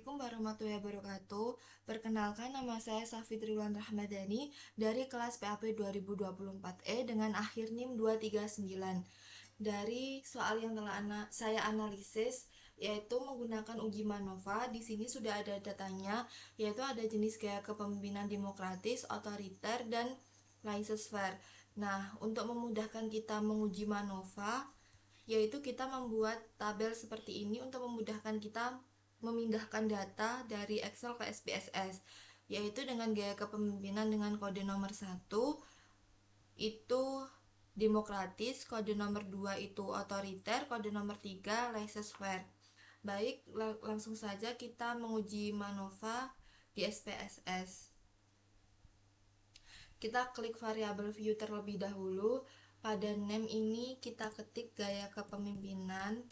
Assalamualaikum warahmatullahi wabarakatuh. Perkenalkan, nama saya Safi Triwulan Rahmadani dari kelas PAP 2024E dengan akhir NIM 239. Dari soal yang telah saya analisis, yaitu menggunakan uji MANOVA, di sini sudah ada datanya, yaitu ada jenis gaya kepemimpinan demokratis, otoriter, dan laissez-faire. Nah, untuk memudahkan kita menguji MANOVA, yaitu kita membuat tabel seperti ini untuk memudahkan kita memindahkan data dari Excel ke SPSS, yaitu dengan gaya kepemimpinan dengan kode nomor 1 itu demokratis, kode nomor 2 itu otoriter, kode nomor 3 laissez-faire. Baik, langsung saja kita menguji MANOVA di SPSS. Kita klik variabel view terlebih dahulu. Pada name ini kita ketik gaya kepemimpinan.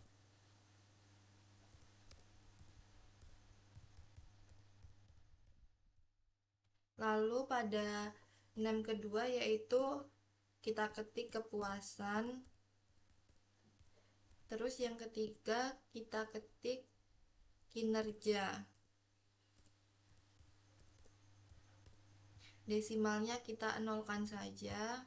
Lalu pada name kedua yaitu kita ketik kepuasan. Terus yang ketiga kita ketik kinerja. Desimalnya kita nolkan saja.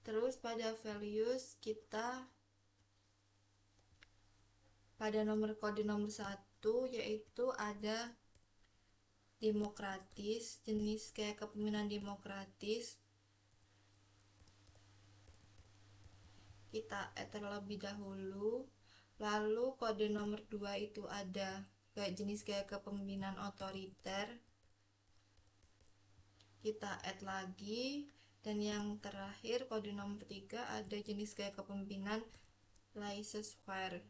Terus pada values kita pada kode nomor 1 yaitu ada demokratis, jenis kayak kepemimpinan demokratis. Kita add terlebih dahulu. Lalu kode nomor 2 itu ada jenis kayak kepemimpinan otoriter. Kita add lagi. Dan yang terakhir kode nomor 3 ada jenis gaya kepemimpinan laissez-faire.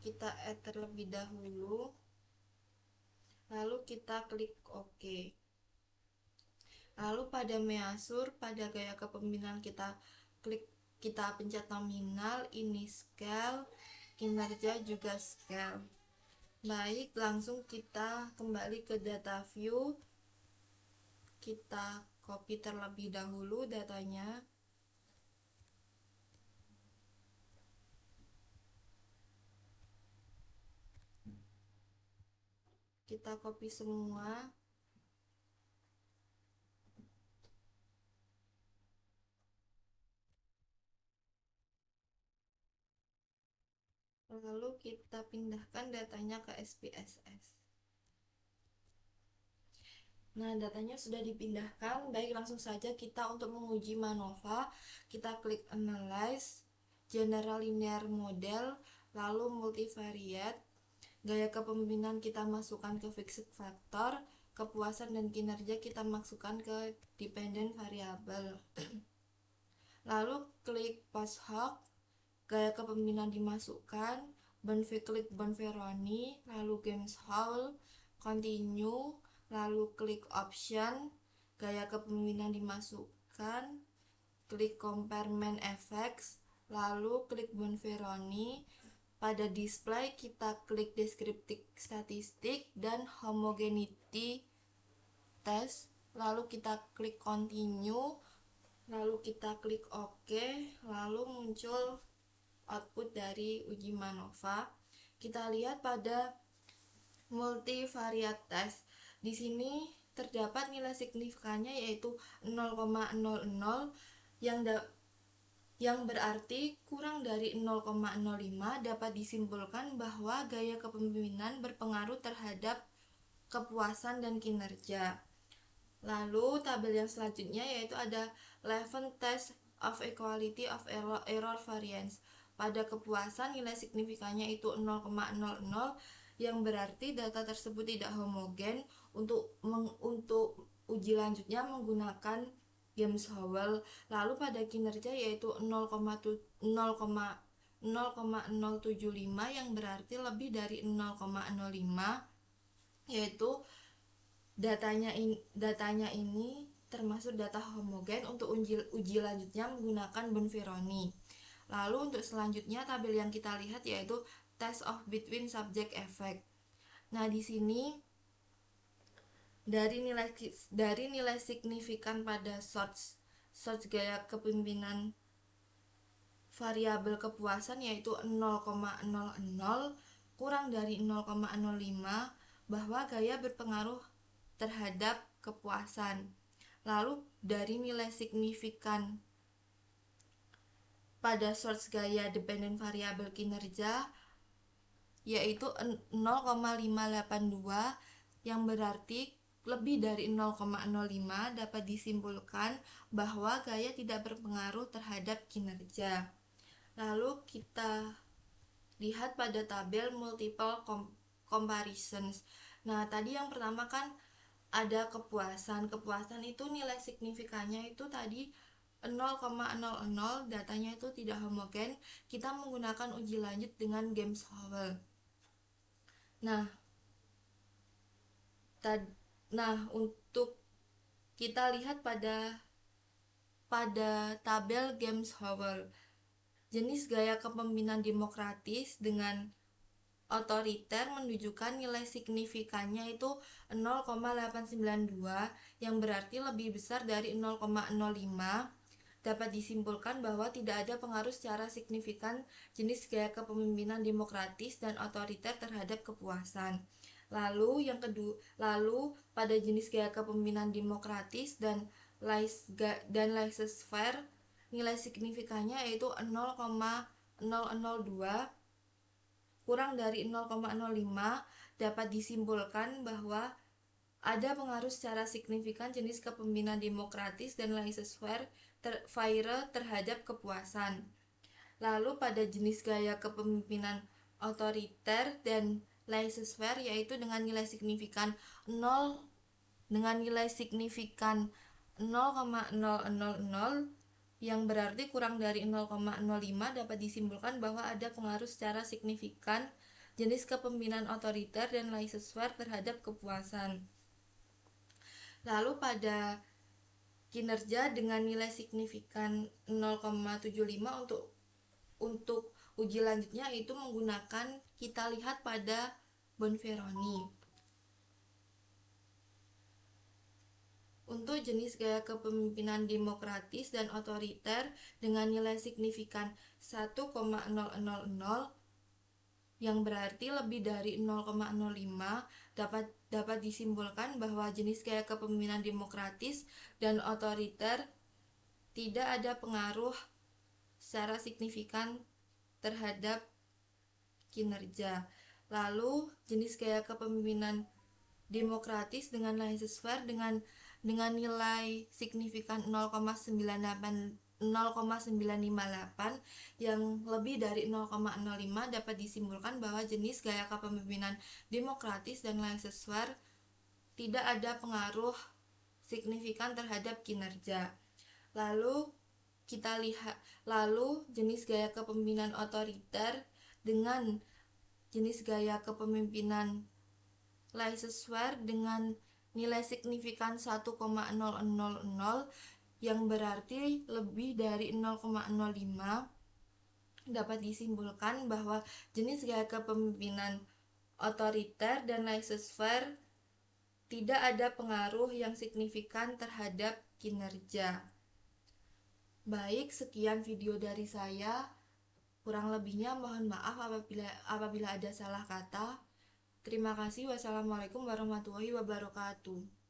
Kita add terlebih dahulu. Lalu kita klik OK. Lalu pada measure, pada gaya kepemimpinan kita pencet nominal, ini scale, kinerja juga scale. Baik, langsung kita kembali ke data view. Kita copy terlebih dahulu datanya. Kita copy semua. Lalu kita pindahkan datanya ke SPSS. Nah, datanya sudah dipindahkan. Baik, langsung saja kita untuk menguji MANOVA, kita klik Analyze, General Linear Model, lalu Multivariate. Gaya kepemimpinan kita masukkan ke Fixed Factor, kepuasan dan kinerja kita masukkan ke Dependent Variable. Lalu klik Post Hoc, gaya kepemimpinan dimasukkan, klik Bonferroni, lalu Games Hall, Continue, lalu klik Option, gaya kepemimpinan dimasukkan, klik Compare Main Effects, lalu klik Bonferroni. Pada display kita klik Descriptive Statistic dan Homogeneity Test, lalu kita klik Continue, lalu kita klik OK, lalu muncul output dari uji MANOVA. Kita lihat pada multivariate test. Di sini terdapat nilai signifikannya yaitu 0,00 yang berarti kurang dari 0,05. Dapat disimpulkan bahwa gaya kepemimpinan berpengaruh terhadap kepuasan dan kinerja. Lalu tabel yang selanjutnya yaitu ada 11 test of equality of error variance. Pada kepuasan nilai signifikannya itu 0,00 yang berarti data tersebut tidak homogen. Untuk uji lanjutnya menggunakan Games-Howell. Lalu pada kinerja yaitu 0,075 yang berarti lebih dari 0,05, yaitu datanya ini termasuk data homogen. Untuk uji lanjutnya menggunakan Bonferroni. Lalu untuk selanjutnya tabel yang kita lihat yaitu test of between subject effect. Nah, di sini dari nilai signifikan pada source search gaya kepemimpinan variabel kepuasan yaitu 0,00 kurang dari 0,05 bahwa gaya berpengaruh terhadap kepuasan. Lalu dari nilai signifikan pada source gaya dependent variabel kinerja yaitu 0,582 yang berarti lebih dari 0,05 dapat disimpulkan bahwa gaya tidak berpengaruh terhadap kinerja. Lalu kita lihat pada tabel multiple comparisons. Nah, tadi yang pertama kan ada kepuasan. Kepuasan itu nilai signifikannya itu tadi 0,00, datanya itu tidak homogen. Kita menggunakan uji lanjut dengan Gemshovel. Nah, untuk kita lihat pada tabel Gemshovel, jenis gaya kepemimpinan demokratis dengan otoriter menunjukkan nilai signifikannya itu 0,892 yang berarti lebih besar dari 0,05. Dapat disimpulkan bahwa tidak ada pengaruh secara signifikan jenis gaya kepemimpinan demokratis dan otoriter terhadap kepuasan. Lalu pada jenis gaya kepemimpinan demokratis dan laissez-faire nilai signifikannya yaitu 0,002 kurang dari 0,05 dapat disimpulkan bahwa ada pengaruh secara signifikan jenis kepemimpinan demokratis dan laissez-faire terhadap kepuasan. Lalu pada jenis gaya kepemimpinan otoriter dan laissez-faire yaitu dengan nilai signifikan 0,000 yang berarti kurang dari 0,05 dapat disimpulkan bahwa ada pengaruh secara signifikan jenis kepemimpinan otoriter dan laissez-faire terhadap kepuasan. Lalu pada kinerja dengan nilai signifikan 0,75 untuk uji lanjutnya itu menggunakan kita lihat pada Bonferroni. Untuk jenis gaya kepemimpinan demokratis dan otoriter dengan nilai signifikan 1,000 yang berarti lebih dari 0,05 dapat disimpulkan bahwa jenis gaya kepemimpinan demokratis dan otoriter tidak ada pengaruh secara signifikan terhadap kinerja. Lalu jenis gaya kepemimpinan demokratis dengan laissez-faire dengan nilai signifikan 0,958 yang lebih dari 0,05 dapat disimpulkan bahwa jenis gaya kepemimpinan demokratis dan laissez-faire tidak ada pengaruh signifikan terhadap kinerja. Lalu jenis gaya kepemimpinan otoriter dengan jenis gaya kepemimpinan laissez-faire dengan nilai signifikan 1,000 yang berarti lebih dari 0,05 dapat disimpulkan bahwa jenis gaya kepemimpinan otoriter dan laissez-faire tidak ada pengaruh yang signifikan terhadap kinerja. Baik, sekian video dari saya. Kurang lebihnya mohon maaf apabila ada salah kata. Terima kasih. Wassalamualaikum warahmatullahi wabarakatuh.